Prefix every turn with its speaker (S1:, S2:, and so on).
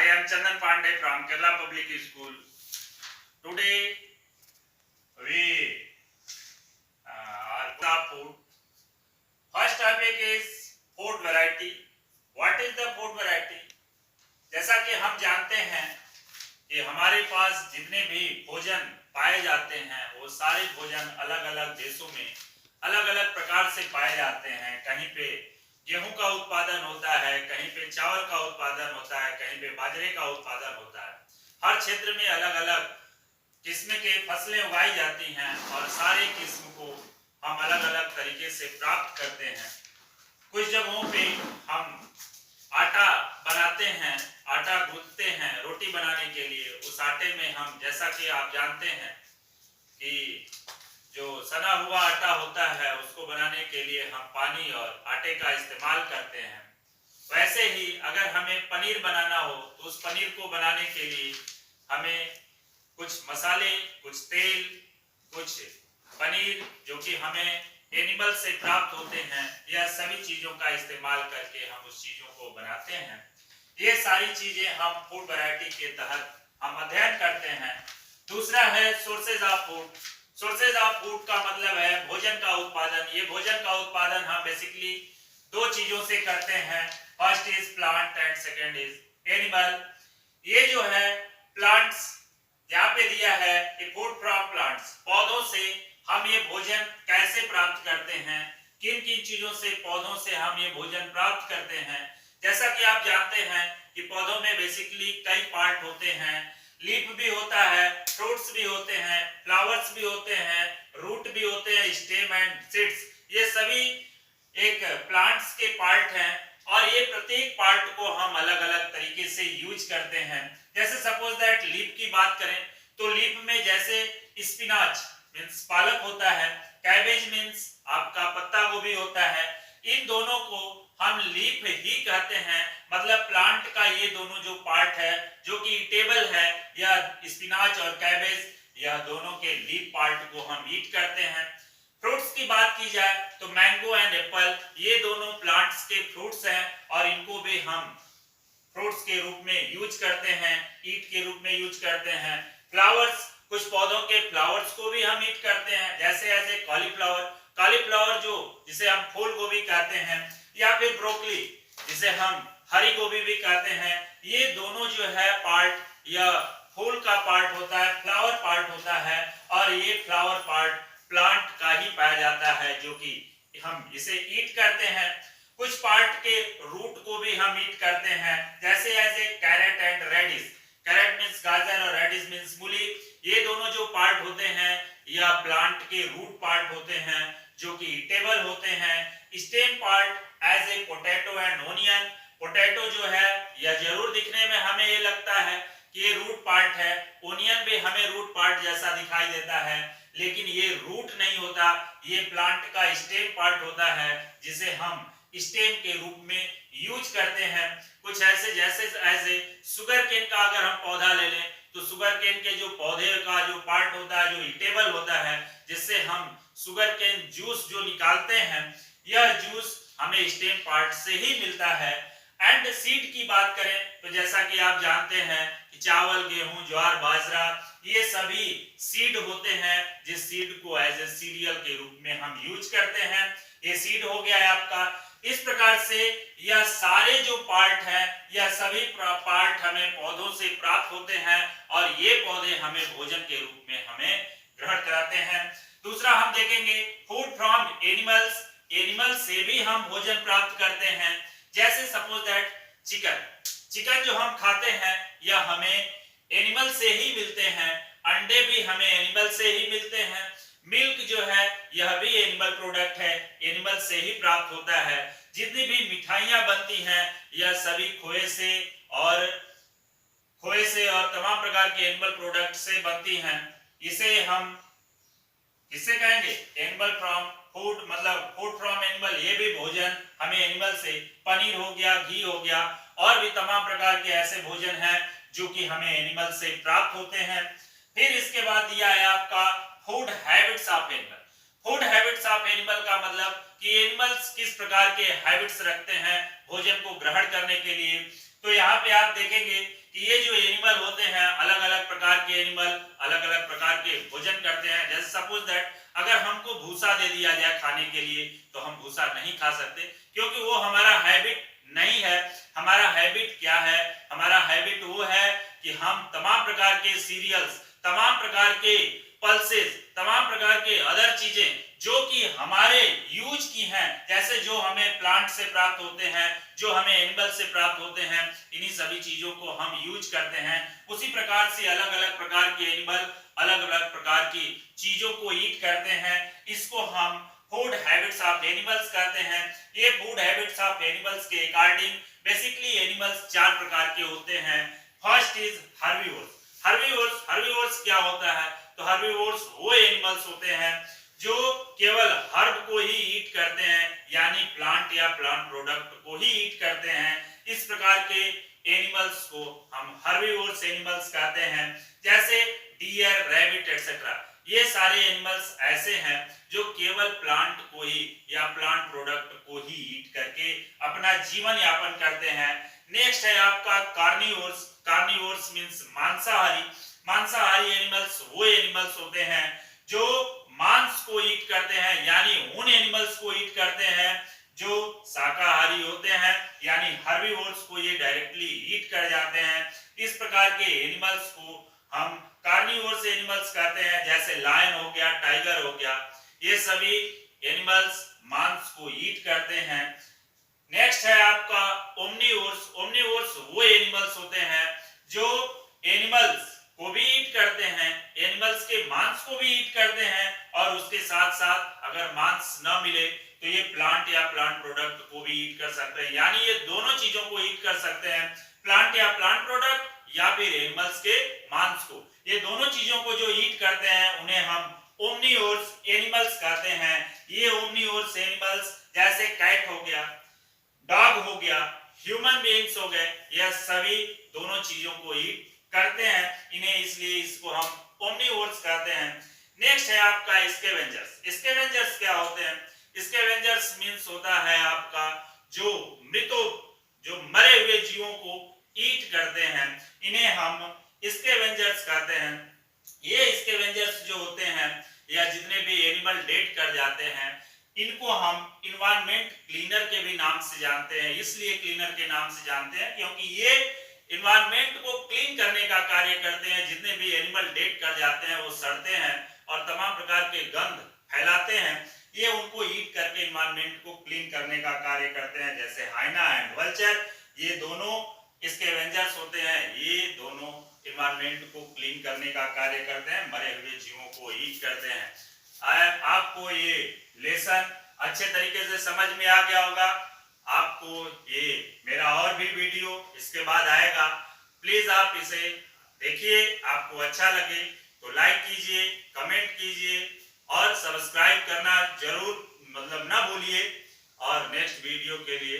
S1: I am Chandan Pandey from Kerala Public School. Today we are the food. First topic is food variety. What is the food variety? जैसा कि हम जानते हैं कि हमारे पास जितने भी भोजन पाए जाते हैं वो सारे भोजन अलग अलग देशों में अलग अलग प्रकार से पाए जाते हैं। कहीं पे गेहूं का उत्पादन होता है, कहीं पे चावल का उत्पादन होता है, कहीं पे बाजरे का उत्पादन होता है। हर क्षेत्र में अलग अलग किस्म के फसलें उगाई जाती हैं और सारे किस्म को हम अलग अलग तरीके से प्राप्त करते हैं। कुछ जगहों पे हम आटा बनाते हैं, आटा गूंथते हैं रोटी बनाने के लिए। उस आटे में हम, जैसा कि आप जानते हैं कि जो सना हुआ आटा होता है उसको बनाने के लिए हम पानी और आटे का इस्तेमाल करते हैं। वैसे ही अगर हमें पनीर बनाना हो तो उस पनीर को बनाने के लिए हमें कुछ मसाले, कुछ तेल, कुछ पनीर जो कि हमें एनिमल से प्राप्त होते हैं, यह सभी चीजों का इस्तेमाल करके हम उस चीजों को बनाते हैं। ये सारी चीजें हम फूड वैरायटी के तहत हम अध्ययन करते हैं। दूसरा है sources of food. Sources of food का मतलब है भोजन का उत्पादन। ये भोजन का उत्पादन हम बेसिकली दो चीजों से करते हैं। First is plant and second is animal. ये जो है प्लांट्स, यहाँ पे दिया है कि फूड फ्रॉम प्लांट्स, पौधों से हम ये भोजन कैसे प्राप्त करते हैं, किन किन चीजों से, पौधों से हम ये भोजन प्राप्त करते हैं। जैसा कि आप जानते हैं कि पौधों में बेसिकली कई पार्ट होते हैं। लीफ भी होता है, फ्रूट्स भी होते हैं, फ्लावर्स भी होते हैं, रूट भी होते हैं, स्टेम एंड सीड्स, ये सभी एक प्लांट्स के पार्ट हैं और ये प्रत्येक पार्ट को हम अलग अलग तरीके से यूज करते हैं। जैसे सपोज दैट लीफ की बात करें तो लीफ में जैसे स्पिनाच मींस पालक होता है, कैबेज मींस आपका पत्ता गोभी होता है। इन दोनों को हम लीफ ही कहते हैं। मतलब प्लांट का ये दोनों जो पार्ट है जो कि ईटेबल है, या स्पिनाच और कैबेज, यह दोनों के लीफ पार्ट को हम ईट करते हैं। फ्रूट्स की बात की जाए तो मैंगो एंड एप्पल, ये दोनों प्लांट्स के फ्रूट्स हैं और इनको भी हम फ्रूट्स के रूप में यूज करते हैं, ईट के रूप में यूज करते हैं। फ्लावर्स, कुछ पौधों के फ्लावर्स को भी हम ईट करते हैं, जैसे ऐसे कॉलीफ्लावर, कॉलीफ्लावर जो जिसे हम फूल गोभी कहते हैं, या फिर ब्रोकली जिसे हम हरी गोभी भी कहते हैं। ये दोनों जो है पार्ट, या फूल का पार्ट होता है, फ्लावर पार्ट होता है, और ये फ्लावर पार्ट प्लांट का ही पाया जाता है जो कि हम इसे ईट करते हैं। कुछ पार्ट के रूट को भी हम ईट करते हैं, जैसे ऐसे carrot and radish. Carrot means गाजर और रेडिश मींस मूली। ये दोनों जो पार्ट होते हैं या प्लांट के रूट पार्ट होते हैं जो कि ईटेबल होते हैं। Stem part as a potato and onion. Potato जो है यह जरूर दिखने में हमें ये लगता है कि ये रूट पार्ट है, ओनियन भी हमें रूट पार्ट जैसा दिखाई देता है, लेकिन ये रूट नहीं होता, ये प्लांट का स्टेम पार्ट होता है जिसे हम स्टेम के रूप में यूज करते हैं। कुछ ऐसे जैसे ऐसे शुगर केन का अगर हम पौधा ले लें तो शुगर केन के जो पौधे का जो पार्ट होता है जो ईटेबल होता है, जिससे हम शुगर केन जूस जो निकालते हैं, यह जूस हमें स्टेम पार्ट से ही मिलता है। एंड सीड की बात करें तो जैसा कि आप जानते हैं कि चावल, गेहूं, ज्वार, बाजरा, ये सभी सीड होते हैं जिस सीड को एज ए सीरियल के रूप में हम यूज करते हैं। ये सीड हो गया है आपका। इस प्रकार से यह सारे जो पार्ट हैं, यह सभी पार्ट हमें पौधों से प्राप्त होते हैं और ये पौधे हमें भोजन के रूप में हमें ग्रहण कराते हैं। दूसरा हम देखेंगे फूड फ्रॉम एनिमल्स। एनिमल से भी हम भोजन प्राप्त करते हैं, जैसे सपोज दैट चिकन। चिकन जो हम खाते हैं यह हमें एनिमल से ही मिलते हैं। अंडे भी हमें एनिमल से ही मिलते हैं। मिल्क जो है यह भी एनिमल प्रोडक्ट है, एनिमल से ही प्राप्त होता है। जितनी भी मिठाइयां बनती हैं यह सभी खोए से और तमाम प्रकार के एनिमल प्रोडक्ट से बनती हैं। इसे हम किससे कहेंगे? एनिमल फ्रॉम फूड, मतलब फूड फ्रॉम एनिमल। ये भी भोजन हमें एनिमल से, पनीर हो गया, घी हो गया, और भी तमाम प्रकार के ऐसे भोजन हैं जो कि हमें एनिमल से प्राप्त होते हैं। फिर इसके बाद दिया है आपका food habits of animal. Food habits of animal का मतलब कि एनिमल्स किस प्रकार के हैबिट्स रखते हैं भोजन को ग्रहण करने के लिए। तो यहाँ पे आप देखेंगे कि ये जो एनिमल होते हैं अलग अलग प्रकार के एनिमल अलग अलग प्रकार के भोजन करते हैं। जैसे सपोज दैट अगर हमको भूसा दे दिया जाए खाने के लिए तो हम भूसा नहीं खा सकते, क्योंकि वो हमारा हैबिट नहीं है। हमारा हैबिट क्या है? हमारा हैबिट वो है कि हम तमाम प्रकार के सीरियल्स, तमाम प्रकार के पल्सेस, तमाम प्रकार के अदर चीजें जो कि हमारे यूज की हैं, जैसे जो हमें प्लांट से प्राप्त होते हैं, जो हमें एनिमल से प्राप्त होते हैं, इन्हीं सभी चीजों को हम यूज करते हैं। उसी प्रकार से अलग अलग प्रकार के एनिमल अलग अलग प्रकार की चीजों को ईट करते हैं। इसको हम फूड हैबिट्स ऑफ एनिमल्स कहते हैं। ये फूड हैबिट्स ऑफ एनिमल्स के अकॉर्डिंग बेसिकली एनिमल्स चार प्रकार के होते हैं। First is herbivores. हर्बीवोर्स क्या होता है? तो हर्बीवोर्स वो एनिमल्स होते हैं जो केवल हर्ब को ही ईट करते हैं, यानी प्लांट या प्लांट प्रोडक्ट को ही ईट करते हैं। इस प्रकार के एनिमल्स को हम हर्बीवोर्स एनिमल्स कहते हैं। जैसे डियर, रैबिट एक्सेट्रा, ये सारे एनिमल्स ऐसे हैं जो केवल प्लांट को ही या प्लांट प्रोडक्ट को ही ईट करके अपना जीवन यापन करते हैं। नेक्स्ट है आपका कार्निवोर्स। कार्निवोर्स मींस मांसाहारी। मांसाहारी एनिमल्स वो एनिमल्स होते हैं जो मांस को ईट करते हैं, यानी उन एनिमल्स को ईट करते हैं जो शाकाहारी होते हैं, यानी हर्बीवोर्स को ये डायरेक्टली ईट कर जाते हैं। इस प्रकार के एनिमल्स को हम कार्निवोर्स एनिमल्स कहते हैं। जैसे लायन हो गया, टाइगर हो गया, ये सभी एनिमल्स मांस को ईट करते हैं। नेक्स्ट है आपका ओमनीवोर्स। ओमनीवोर्स वो एनिमल्स होते हैं जो एनिमल्स को भी ईट करते हैं, एनिमल्स के मांस को भी ईट करते हैं, और उसके साथ साथ अगर मांस न मिले तो ये प्लांट या प्लांट प्रोडक्ट को भी ईट कर सकते हैं, यानी ये दोनों चीजों को ईट कर सकते हैं, प्लांट या प्लांट प्रोडक्ट या फिर एनिमल्स के मांस को। ये दोनों चीजों को जो ईट करते हैं उन्हें हम ओमनीवोर्स एनिमल्स कहते हैं। ये ओमनीवोर्स एनिमल्स जैसे कैट हो गया, डॉग हो गया, ह्यूमन बीइंग्स हो गए, यह सभी दोनों चीजों को ईट करते हैं, इन्हें इसलिए इसको हम ओमनीवोर्स कहते हैं। नेक्स्ट है आपका स्कैवेंजर्स। स्कैवेंजर्स क्या होते हैं? स्कैवेंजर्स मींस होता है आपका जो मृतों, जो मरे हुए जीवों को ईट करते हैं, इन्हें हम स्कैवेंजर्स कहते हैं। ये स्कैवेंजर्स जो होते हैं या जितने भी एनिमल डेड कर जाते हैं, इनको हम इन्वायरमेंट क्लीनर के भी नाम से जानते हैं। इसलिए क्लीनर के नाम से जानते हैं क्योंकि ये इन्वायरमेंट को क्लीन करने का कार्य करते हैं। जितने भी एनिमल डेड कर जाते हैं वो सड़ते हैं और तमाम प्रकार के गंध फैलाते हैं, ये उनको ईट करके इन्वायरमेंट को क्लीन करने का कार्य करते हैं। जैसे हाइना एंड वल्चर, ये दोनों स्कैवेंजर्स होते हैं, ये दोनों इन्वायरमेंट को क्लीन करने का कार्य करते हैं, मरे हुए जीवों को ईट करते हैं। आपको ये लेसन अच्छे तरीके से समझ में आ गया होगा। आपको ये मेरा और भी वीडियो इसके बाद आएगा, प्लीज आप इसे देखिए। आपको अच्छा लगे तो लाइक कीजिए, कमेंट कीजिए और सब्सक्राइब करना जरूर ना भूलिए। और नेक्स्ट वीडियो के लिए